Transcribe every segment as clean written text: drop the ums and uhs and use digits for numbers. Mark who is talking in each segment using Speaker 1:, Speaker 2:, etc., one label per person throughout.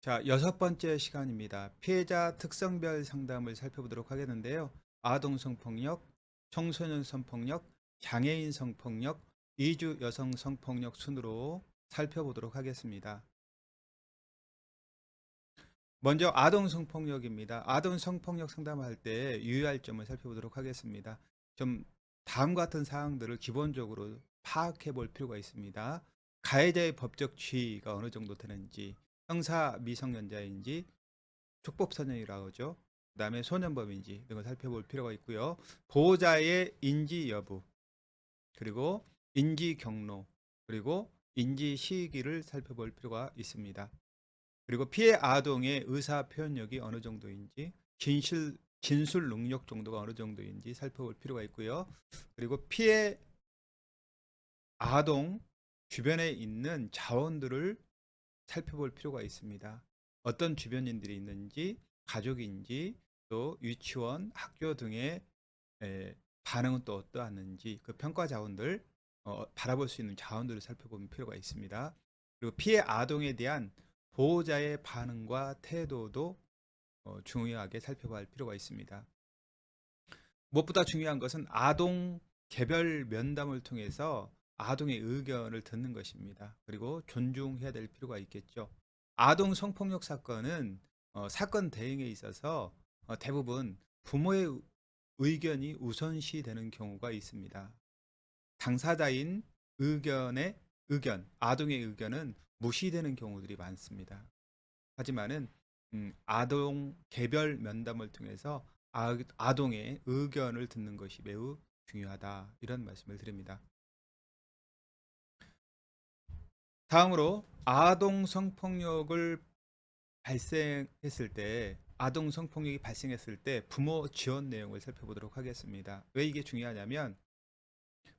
Speaker 1: 자, 여섯 번째 시간입니다. 피해자 특성별 상담을 살펴보도록 하겠는데요. 아동 성폭력, 청소년 성폭력, 장애인 성폭력, 이주 여성 성폭력 순으로 살펴보도록 하겠습니다. 먼저 아동 성폭력입니다. 아동 성폭력 상담할 때 유의할 점을 살펴보도록 하겠습니다. 좀 다음과 같은 사항들을 기본적으로 파악해 볼 필요가 있습니다. 가해자의 법적 지위가 어느 정도 되는지, 형사 미성년자인지, 촉법소년이라고 하죠. 그 다음에 소년범인지 등을 살펴볼 필요가 있고요. 보호자의 인지 여부, 그리고 인지 경로, 그리고 인지 시기를 살펴볼 필요가 있습니다. 그리고 피해 아동의 의사 표현력이 어느 정도인지, 진술 능력 정도가 어느 정도인지 살펴볼 필요가 있고요. 그리고 피해 아동 주변에 있는 자원들을 살펴볼 필요가 있습니다. 어떤 주변인들이 있는지, 가족인지, 또 유치원, 학교 등의 반응은 또 어떠한지 그 평가 자원들, 바라볼 수 있는 자원들을 살펴볼 필요가 있습니다. 그리고 피해 아동에 대한 보호자의 반응과 태도도 중요하게 살펴볼 필요가 있습니다. 무엇보다 중요한 것은 아동 개별 면담을 통해서 아동의 의견을 듣는 것입니다. 그리고 존중해야 될 필요가 있겠죠. 아동 성폭력 사건은 사건 대응에 있어서 대부분 부모의 의견이 우선시 되는 경우가 있습니다. 당사자인 아동의 의견은 무시되는 경우들이 많습니다. 하지만은 아동 개별 면담을 통해서 아동의 의견을 듣는 것이 매우 중요하다. 이런 말씀을 드립니다. 다음으로 아동 성폭력을 아동 성폭력이 발생했을 때 부모 지원 내용을 살펴보도록 하겠습니다. 왜 이게 중요하냐면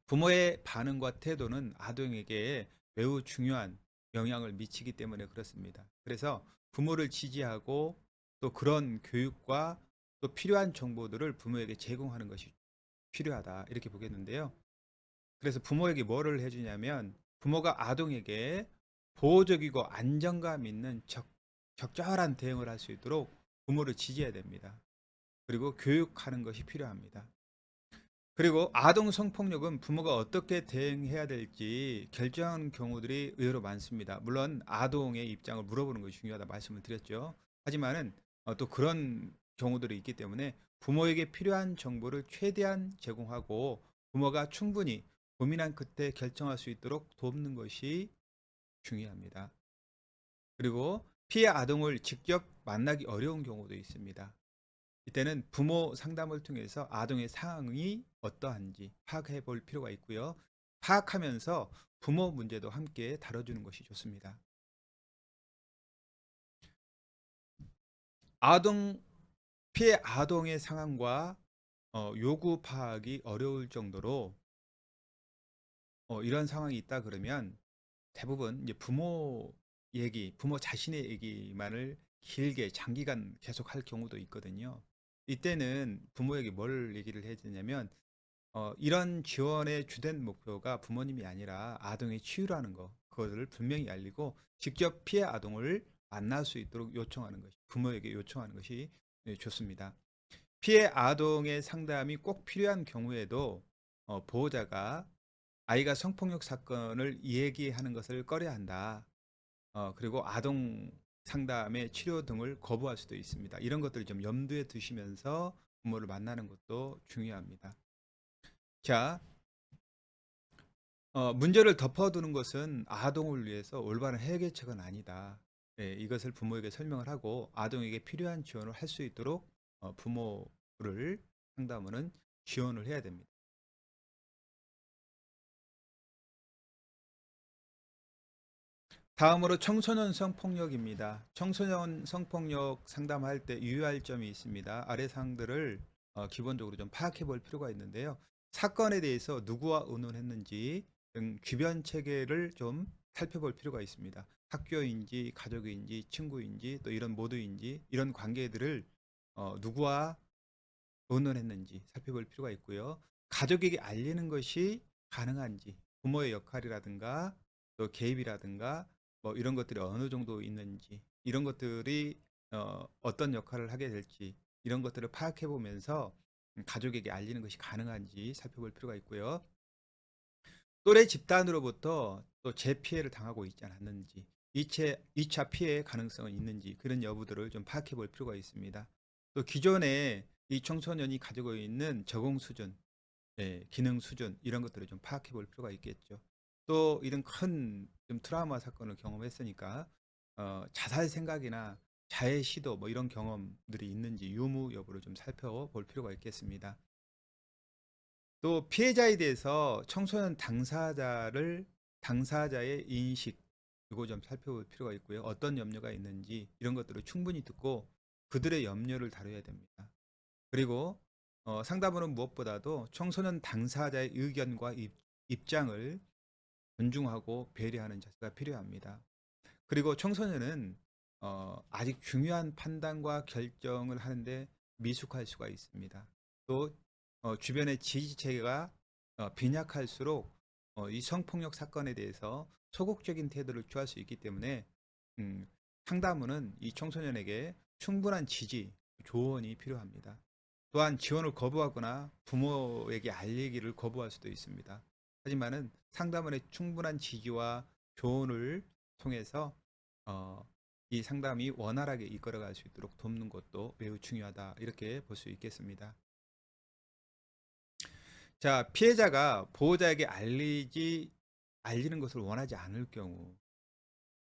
Speaker 1: 부모의 반응과 태도는 아동에게 매우 중요한 영향을 미치기 때문에 그렇습니다. 그래서 부모를 지지하고 또 그런 교육과 또 필요한 정보들을 부모에게 제공하는 것이 필요하다. 이렇게 보겠는데요. 그래서 부모에게 뭐를 해주냐면 부모가 아동에게 보호적이고 안정감 있는 적절한 대응을 할 수 있도록 부모를 지지해야 됩니다. 그리고 교육하는 것이 필요합니다. 그리고 아동 성폭력은 부모가 어떻게 대응해야 될지 결정하는 경우들이 의외로 많습니다. 물론 아동의 입장을 물어보는 것이 중요하다 말씀을 드렸죠. 하지만은 또 그런 경우들이 있기 때문에 부모에게 필요한 정보를 최대한 제공하고 부모가 충분히 고민한 끝에 결정할 수 있도록 돕는 것이 중요합니다. 그리고 피해 아동을 직접 만나기 어려운 경우도 있습니다. 이때는 부모 상담을 통해서 아동의 상황이 어떠한지 파악해 볼 필요가 있고요. 파악하면서 부모 문제도 함께 다뤄주는 것이 좋습니다. 아동 피해 아동의 상황과 요구 파악이 어려울 정도로 이런 상황이 있다 그러면 대부분 이제 부모 자신의 얘기만을 길게 장기간 계속 할 경우도 있거든요. 이때는 부모에게 뭘 얘기를 해야 되냐면 이런 지원의 주된 목표가 부모님이 아니라 아동의 치유라는 거, 그거를 분명히 알리고 직접 피해 아동을 만날 수 있도록 부모에게 요청하는 것이 좋습니다. 피해 아동의 상담이 꼭 필요한 경우에도 보호자가 아이가 성폭력 사건을 얘기하는 것을 꺼려한다. 그리고 아동 상담의 치료 등을 거부할 수도 있습니다. 이런 것들을 좀 염두에 두시면서 부모를 만나는 것도 중요합니다. 자, 문제를 덮어두는 것은 아동을 위해서 올바른 해결책은 아니다. 이것을 부모에게 설명을 하고 아동에게 필요한 지원을 할 수 있도록 부모를 상담원은 지원을 해야 됩니다. 다음으로 청소년 성폭력입니다. 청소년 성폭력 상담할 때 유의할 점이 있습니다. 아래 사항들을 기본적으로 좀 파악해 볼 필요가 있는데요. 사건에 대해서 누구와 의논했는지 등 주변 체계를 좀 살펴볼 필요가 있습니다. 학교인지 가족인지 친구인지 또 이런 모두인지 이런 관계들을 누구와 의논했는지 살펴볼 필요가 있고요. 가족에게 알리는 것이 가능한지 부모의 역할이라든가 또 개입이라든가 뭐 이런 것들이 어느 정도 있는지, 이런 것들이 어떤 역할을 하게 될지, 이런 것들을 파악해 보면서 가족에게 알리는 것이 가능한지 살펴볼 필요가 있고요. 또래 집단으로부터 또 재피해를 당하고 있지 않았는지, 2차 피해 가능성은 있는지, 그런 여부들을 좀 파악해 볼 필요가 있습니다. 또 기존에 이 청소년이 가지고 있는 적응 수준, 기능 수준, 이런 것들을 좀 파악해 볼 필요가 있겠죠. 또 이런 큰 좀 트라우마 사건을 경험했으니까 자살 생각이나 자해 시도 뭐 이런 경험들이 있는지 유무 여부를 좀 살펴볼 필요가 있겠습니다. 또 피해자에 대해서 청소년 당사자의 인식, 이거 좀 살펴볼 필요가 있고요. 어떤 염려가 있는지 이런 것들을 충분히 듣고 그들의 염려를 다뤄야 됩니다. 그리고 상담원은 무엇보다도 청소년 당사자의 의견과 입장을 존중하고 배려하는 자세가 필요합니다. 그리고 청소년은 아직 중요한 판단과 결정을 하는데 미숙할 수가 있습니다. 또 주변의 지지체계가 빈약할수록 이 성폭력 사건에 대해서 소극적인 태도를 취할 수 있기 때문에 음, 상담원은 이 청소년에게 충분한 지지, 조언이 필요합니다. 또한 지원을 거부하거나 부모에게 알리기를 거부할 수도 있습니다. 하지만은 상담원의 충분한 지지와 조언을 통해서 어, 이 상담이 원활하게 이끌어갈 수 있도록 돕는 것도 매우 중요하다, 이렇게 볼 수 있겠습니다. 자, 피해자가 보호자에게 알리는 것을 원하지 않을 경우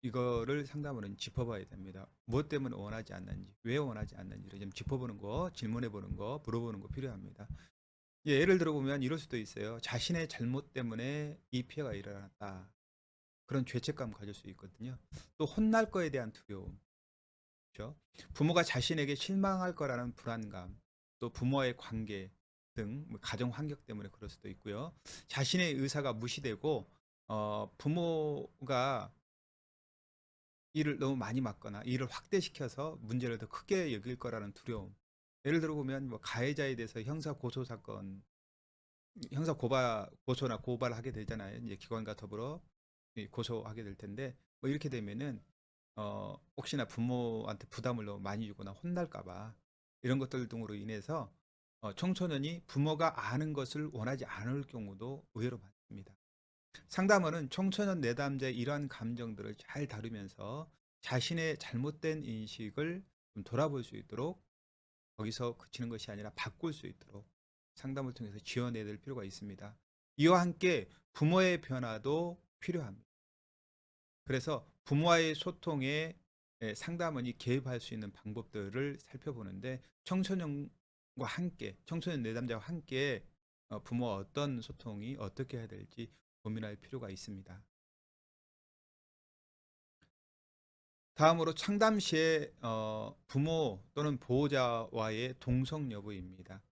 Speaker 1: 이거를 상담원은 짚어봐야 됩니다. 무엇 때문에 원하지 않는지, 왜 원하지 않는지를 좀 짚어보는 거, 질문해보는 거, 물어보는 거 필요합니다. 예를 들어보면 이럴 수도 있어요. 자신의 잘못 때문에 이 피해가 일어났다, 그런 죄책감 가질 수 있거든요. 또 혼날 거에 대한 두려움, 그렇죠? 부모가 자신에게 실망할 거라는 불안감, 또 부모와의 관계 등 가정 환경 때문에 그럴 수도 있고요. 자신의 의사가 무시되고 부모가 일을 너무 많이 맡거나 일을 확대시켜서 문제를 더 크게 여길 거라는 두려움. 예를 들어 보면 뭐 가해자에 대해서 형사 고소 사건, 형사 고소나 고발하게 되잖아요. 이제 기관과 더불어 고소하게 될 텐데, 뭐 이렇게 되면은 혹시나 부모한테 부담을 너무 많이 주거나 혼날까봐, 이런 것들 등으로 인해서 청소년이 부모가 아는 것을 원하지 않을 경우도 의외로 많습니다. 상담원은 청소년 내담자의 이러한 감정들을 잘 다루면서 자신의 잘못된 인식을 좀 돌아볼 수 있도록, 거기서 그치는 것이 아니라 바꿀 수 있도록 상담을 통해서 지원해야 될 필요가 있습니다. 이와 함께 부모의 변화도 필요합니다. 그래서 부모와의 소통에 상담원이 개입할 수 있는 방법들을 살펴보는데, 청소년 내담자와 함께 부모와 어떤 소통이 어떻게 해야 될지 고민할 필요가 있습니다. 다음으로 상담 시에 부모 또는 보호자와의 동성 여부입니다.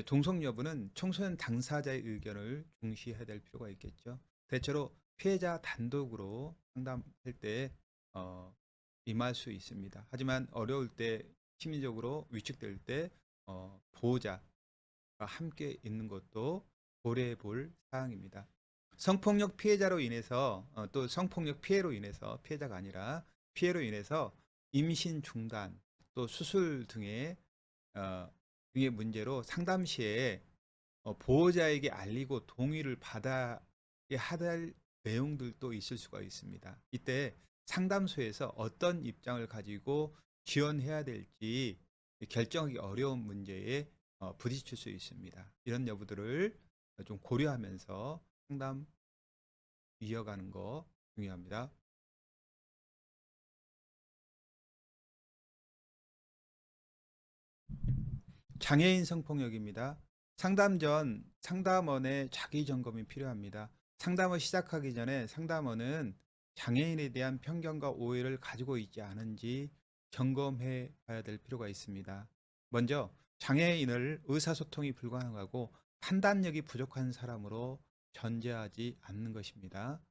Speaker 1: 동성 여부는 청소년 당사자의 의견을 중시해야 될 필요가 있겠죠. 대체로 피해자 단독으로 상담할 때 어, 임할 수 있습니다. 하지만 어려울 때, 심리적으로 위축될 때 보호자가 함께 있는 것도 고려해 볼 사항입니다. 성폭력 피해자로 인해서 또 성폭력 피해로 인해서, 피해자가 아니라 피해로 인해서 임신 중단, 또 수술 어, 등의 문제로 상담 시에 보호자에게 알리고 동의를 받아야 할 내용들도 있을 수가 있습니다. 이때 상담소에서 어떤 입장을 가지고 지원해야 될지 결정하기 어려운 문제에 부딪힐 수 있습니다. 이런 여부들을 좀 고려하면서 상담 이어가는 거 중요합니다. 장애인 성폭력입니다. 상담 전 상담원의 자기 점검이 필요합니다. 상담을 시작하기 전에 상담원은 장애인에 대한 편견과 오해를 가지고 있지 않은지 점검해 봐야 될 필요가 있습니다. 먼저 장애인을 의사소통이 불가능하고 판단력이 부족한 사람으로 전제하지 않는 것입니다.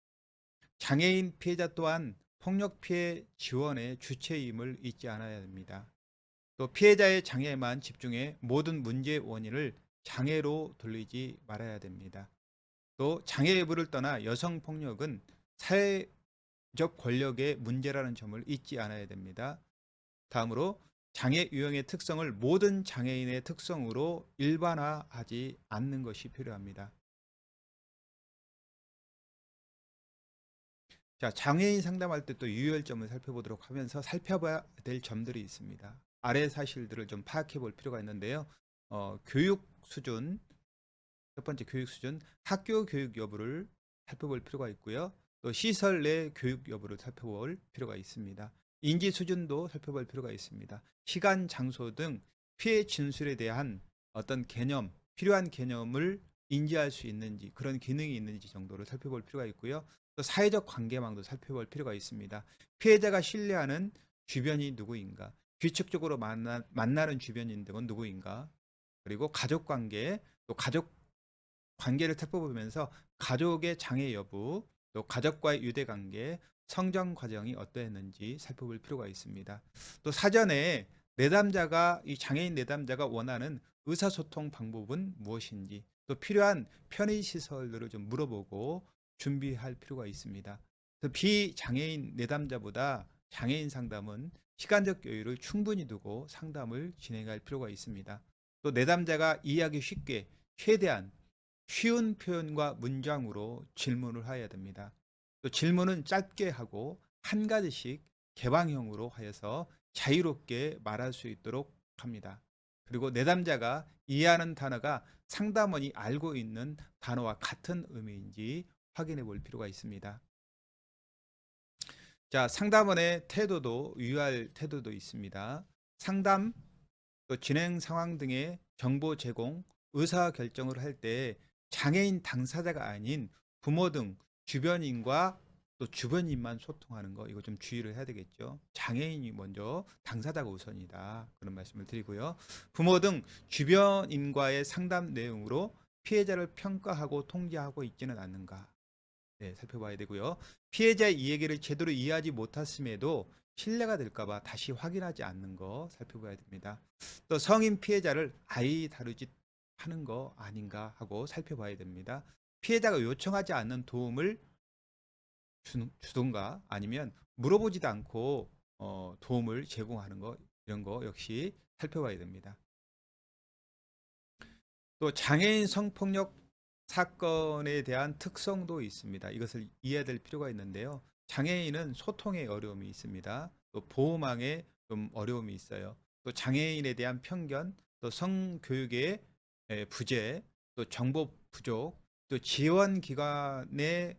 Speaker 1: 장애인 피해자 또한 폭력 피해 지원의 주체임을 잊지 않아야 됩니다. 또 피해자의 장애에만 집중해 모든 문제의 원인을 장애로 돌리지 말아야 됩니다. 또 장애 여부를 떠나 여성폭력은 사회적 법적 권력의 문제라는 점을 잊지 않아야 됩니다. 다음으로 장애 유형의 특성을 모든 장애인의 특성으로 일반화하지 않는 것이 필요합니다. 자, 장애인 상담할 때 또 유의점을 살펴보도록 하면서 살펴봐야 될 점들이 있습니다. 아래 사실들을 좀 파악해 볼 필요가 있는데요. 교육 수준, 첫 번째 교육 수준, 학교 교육 여부를 살펴볼 필요가 있고요. 또 시설 내 교육 여부를 살펴볼 필요가 있습니다. 인지 수준도 살펴볼 필요가 있습니다. 시간, 장소 등 피해 진술에 대한 어떤 개념, 필요한 개념을 인지할 수 있는지, 그런 기능이 있는지 정도를 살펴볼 필요가 있고요. 또 사회적 관계망도 살펴볼 필요가 있습니다. 피해자가 신뢰하는 주변이 누구인가, 규칙적으로 만나는 주변인 등은 누구인가, 그리고 가족 관계, 또 가족 관계를 살펴보면서 가족의 장애 여부, 또 가족과의 유대 관계, 성장 과정이 어떠했는지 살펴볼 필요가 있습니다. 또 사전에 내담자가, 이 장애인 내담자가 원하는 의사소통 방법은 무엇인지, 또 필요한 편의시설들을 좀 물어보고 준비할 필요가 있습니다. 비장애인 내담자보다 장애인 상담은 시간적 여유를 충분히 두고 상담을 진행할 필요가 있습니다. 또 내담자가 이해하기 쉽게 최대한 쉬운 표현과 문장으로 질문을 해야 됩니다. 또 질문은 짧게 하고 한 가지씩 개방형으로 하여서 자유롭게 말할 수 있도록 합니다. 그리고 내담자가 이해하는 단어가 상담원이 알고 있는 단어와 같은 의미인지 확인해 볼 필요가 있습니다. 자, 상담원의 태도도 유의할 태도도 있습니다. 상담, 또 진행 상황 등의 정보 제공, 의사 결정을 할 때 장애인 당사자가 아닌 부모 등 주변인과 또 주변인만 소통하는 거, 이거 좀 주의를 해야 되겠죠. 장애인이 먼저, 당사자가 우선이다, 그런 말씀을 드리고요. 부모 등 주변인과의 상담 내용으로 피해자를 평가하고 통제하고 있지는 않는가, 네, 살펴봐야 되고요. 피해자의 이야기를 제대로 이해하지 못했음에도 신뢰가 될까봐 다시 확인하지 않는 거 살펴봐야 됩니다. 또 성인 피해자를 아이 다루지 하는 거 아닌가 하고 살펴봐야 됩니다. 피해자가 요청하지 않는 도움을 주던가 아니면 물어보지도 않고 도움을 제공하는 거, 이런 거 역시 살펴봐야 됩니다. 또 장애인 성폭력 사건에 대한 특성도 있습니다. 이것을 이해될 필요가 있는데요. 장애인은 소통에 어려움이 있습니다. 또 보호망에 좀 어려움이 있어요. 또 장애인에 대한 편견, 또 성교육의 부재, 또 정보 부족, 또 지원기관의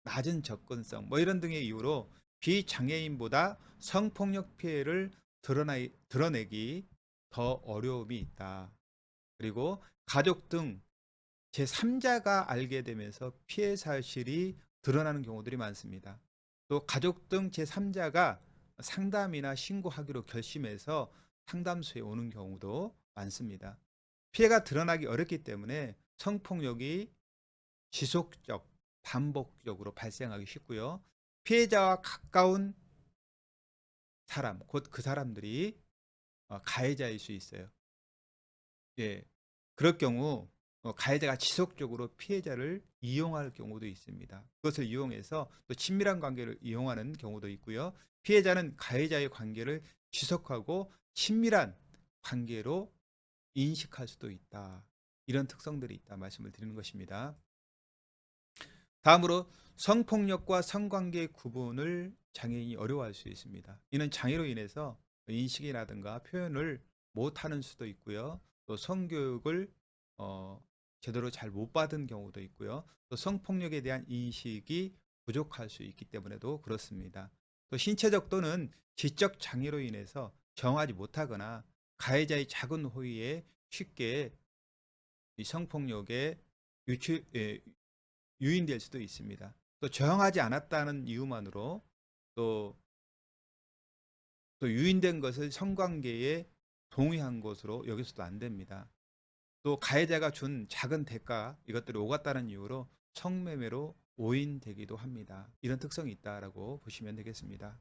Speaker 1: 낮은 접근성, 뭐 이런 등의 이유로 비장애인보다 성폭력 피해를 드러내기 더 어려움이 있다. 그리고 가족 등 제3자가 알게 되면서 피해 사실이 드러나는 경우들이 많습니다. 또 가족 등 제3자가 상담이나 신고하기로 결심해서 상담소에 오는 경우도 많습니다. 피해가 드러나기 어렵기 때문에 성폭력이 지속적, 반복적으로 발생하기 쉽고요. 피해자와 가까운 사람, 곧 그 사람들이 가해자일 수 있어요. 예, 그럴 경우 가해자가 지속적으로 피해자를 이용할 경우도 있습니다. 그것을 이용해서 또 친밀한 관계를 이용하는 경우도 있고요. 피해자는 가해자의 관계를 지속하고 친밀한 관계로 인식할 수도 있다. 이런 특성들이 있다 말씀을 드리는 것입니다. 다음으로 성폭력과 성관계 구분을 장애인이 어려워할 수 있습니다. 이는 장애로 인해서 인식이라든가 표현을 못하는 수도 있고요. 또 성교육을 제대로 잘 못 받은 경우도 있고요. 또 성폭력에 대한 인식이 부족할 수 있기 때문에도 그렇습니다. 또 신체적 또는 지적 장애로 인해서 정하지 못하거나 가해자의 작은 호의에 쉽게 이 성폭력에 유인될 수도 있습니다. 또 저항하지 않았다는 이유만으로 또 유인된 것을 성관계에 동의한 것으로 여기서도 안 됩니다. 또 가해자가 준 작은 대가, 이것들이 오갔다는 이유로 성매매로 오인되기도 합니다. 이런 특성이 있다라고 보시면 되겠습니다.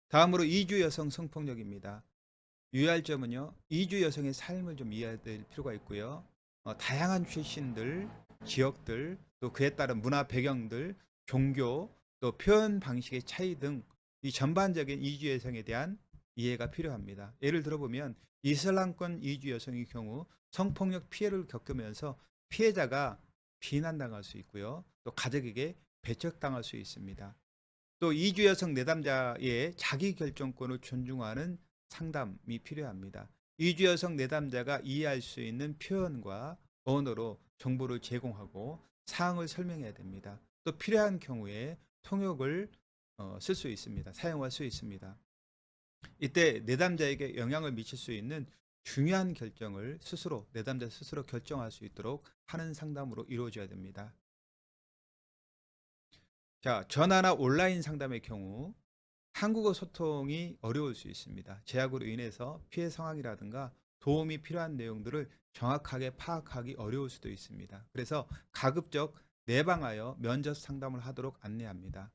Speaker 1: 다음으로 이주 여성 성폭력입니다. 유의할 점은요, 이주 여성의 삶을 좀 이해해야 될 필요가 있고요. 다양한 출신들, 지역들, 또 그에 따른 문화 배경들, 종교, 또 표현 방식의 차이 등 이 전반적인 이주 여성에 대한 이해가 필요합니다. 예를 들어보면 이슬람권 이주 여성의 경우 성폭력 피해를 겪으면서 피해자가 비난당할 수 있고요. 또 가족에게 배척당할 수 있습니다. 또 이주 여성 내담자의 자기 결정권을 존중하는 상담이 필요합니다. 이주 여성 내담자가 이해할 수 있는 표현과 언어로 정보를 제공하고 사항을 설명해야 됩니다. 또 필요한 경우에 통역을 쓸 수 있습니다. 사용할 수 있습니다. 이때 내담자에게 영향을 미칠 수 있는 중요한 결정을 내담자 스스로 결정할 수 있도록 하는 상담으로 이루어져야 됩니다. 자, 전화나 온라인 상담의 경우 한국어 소통이 어려울 수 있습니다. 제약으로 인해서 피해 상황이라든가 도움이 필요한 내용들을 정확하게 파악하기 어려울 수도 있습니다. 그래서 가급적 내방하여 면접 상담을 하도록 안내합니다.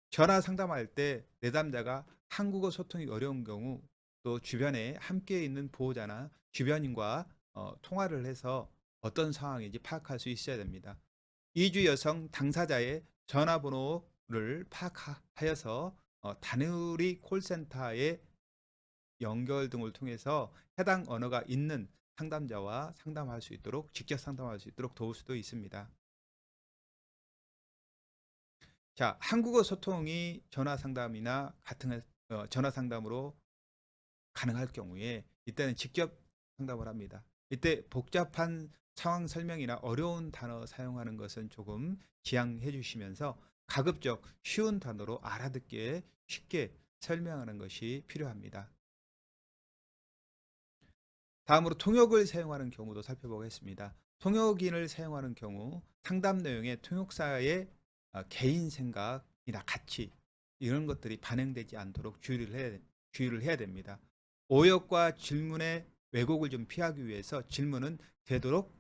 Speaker 1: 전화 상담할 때 내담자가 한국어 소통이 어려운 경우 또 주변에 함께 있는 보호자나 주변인과 통화를 해서 어떤 상황인지 파악할 수 있어야 됩니다. 이주 여성 당사자의 전화번호를 파악하여서 단우리 콜센터에 연결 등을 통해서 해당 언어가 있는 상담자와 상담할 수 있도록 직접 상담할 수 있도록 도울 수도 있습니다. 자, 한국어 소통이 전화 상담이나 같은 전화 상담으로 가능할 경우에 이때는 직접 상담을 합니다. 이때 복잡한 상황 설명이나 어려운 단어 사용하는 것은 조금 지양해 주시면서 가급적 쉬운 단어로 알아듣기에 쉽게 설명하는 것이 필요합니다. 다음으로 통역을 사용하는 경우도 살펴보겠습니다. 통역인을 사용하는 경우 상담 내용에 통역사의 개인 생각이나 가치 이런 것들이 반영되지 않도록 주의를 해야 됩니다. 오역과 질문의 왜곡을 좀 피하기 위해서 질문은 되도록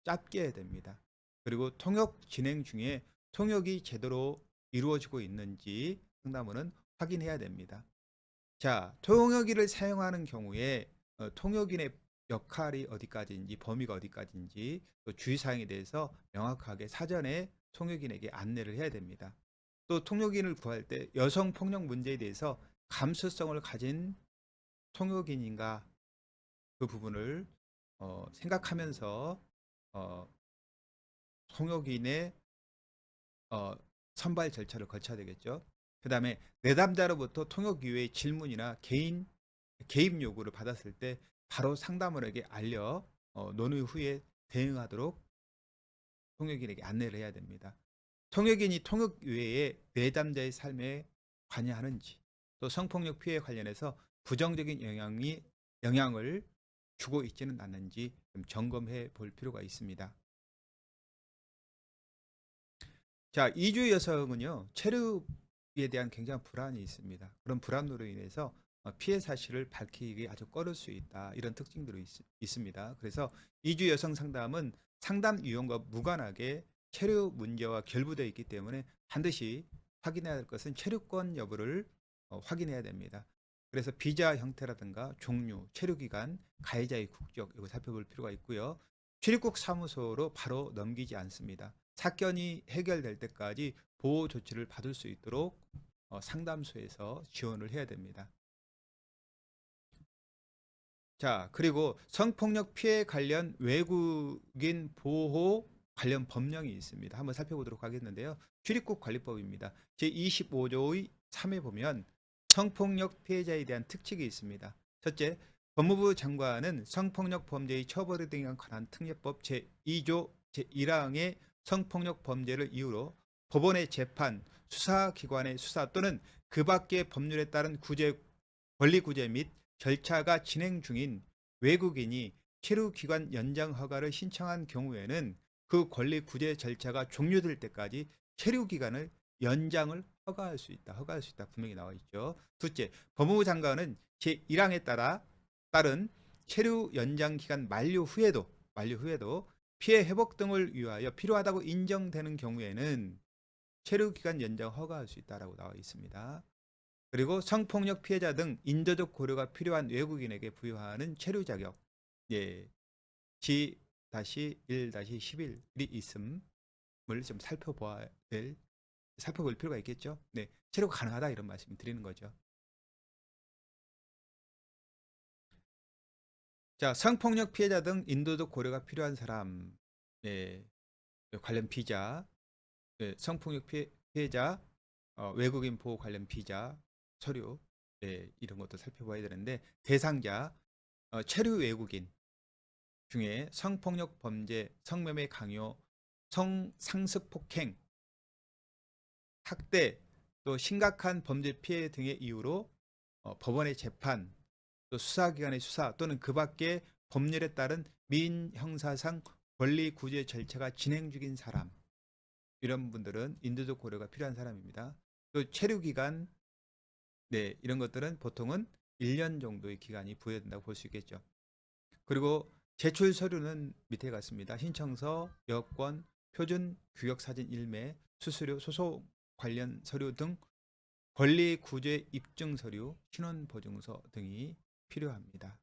Speaker 1: 짧게 해야 됩니다. 그리고 통역 진행 중에 통역이 제대로 이루어지고 있는지 상담원은 확인해야 됩니다. 자, 통역기를 사용하는 경우에 통역인의 역할이 어디까지인지 범위가 어디까지인지 또 주의사항에 대해서 명확하게 사전에 통역인에게 안내를 해야 됩니다. 또 통역인을 구할 때 여성폭력 문제에 대해서 감수성을 가진 통역인인가 그 부분을 생각하면서 통역인의 선발 절차를 거쳐야 되겠죠. 그 다음에 내담자로부터 통역 이외의 질문이나 개입 요구를 받았을 때 바로 상담원에게 알려 논의 후에 대응하도록 통역인에게 안내를 해야 됩니다. 통역인이 통역 외에 내담자의 삶에 관여하는지 또 성폭력 피해 관련해서 부정적인 영향을 주고 있지는 않는지 좀 점검해 볼 필요가 있습니다. 자, 이주 여성은요, 체력에 대한 굉장한 불안이 있습니다. 그런 불안으로 인해서 피해 사실을 밝히기 아주 꺼릴 수 있다. 이런 특징들이 있습니다. 그래서 이주 여성 상담은 상담 유형과 무관하게 체류 문제와 결부되어 있기 때문에 반드시 확인해야 할 것은 체류권 여부를 확인해야 됩니다. 그래서 비자 형태라든가 종류, 체류 기간, 가해자의 국적 이거 살펴볼 필요가 있고요. 출입국 사무소로 바로 넘기지 않습니다. 사건이 해결될 때까지 보호 조치를 받을 수 있도록 상담소에서 지원을 해야 됩니다. 자, 그리고 성폭력 피해 관련 외국인 보호 관련 법령이 있습니다. 한번 살펴보도록 하겠는데요. 출입국 관리법입니다. 제25조의 3에 보면 성폭력 피해자에 대한 특칙이 있습니다. 첫째, 법무부 장관은 성폭력 범죄의 처벌에 관한 특례법 제2조 제1항의 성폭력 범죄를 이유로 법원의 재판, 수사기관의 수사 또는 그 밖의 법률에 따른 권리 구제 및 절차가 진행 중인 외국인이 체류기간 연장 허가를 신청한 경우에는 그 권리 구제 절차가 종료될 때까지 체류기간을 연장을 허가할 수 있다 분명히 나와 있죠. 둘째, 법무부 장관은 제1항에 따른 체류 연장 기간 만료 후에도 피해 회복 등을 위하여 필요하다고 인정되는 경우에는 체류기간 연장 허가할 수 있다라고 나와 있습니다. 그리고 성폭력 피해자 등 인도적 고려가 필요한 외국인에게 부여하는 체류 자격, G-1-11이 있음. 좀 살펴볼 필요가 있겠죠. 네, 체류가 가능하다 이런 말씀 드리는 거죠. 자, 성폭력 피해자 등 인도적 고려가 필요한 사람, 예, 관련 비자, 성폭력 피해자, 외국인 보호 관련 비자, 서류, 이런 것도 살펴봐야 되는데 대상자, 체류 외국인 중에 성폭력 범죄, 성매매 강요, 성상습 폭행, 학대, 또 심각한 범죄 피해 등의 이유로 법원의 재판, 또 수사기관의 수사 또는 그 밖의 법률에 따른 민형사상 권리구제 절차가 진행 중인 사람, 이런 분들은 인도적 고려가 필요한 사람입니다. 또 체류기간, 이런 것들은 보통은 1년 정도의 기간이 부여된다고 볼 수 있겠죠. 그리고 제출 서류는 밑에 같습니다. 신청서, 여권, 표준 규격사진 일매, 수수료, 소송 관련 서류 등 권리구제 입증 서류, 신원보증서 등이 필요합니다.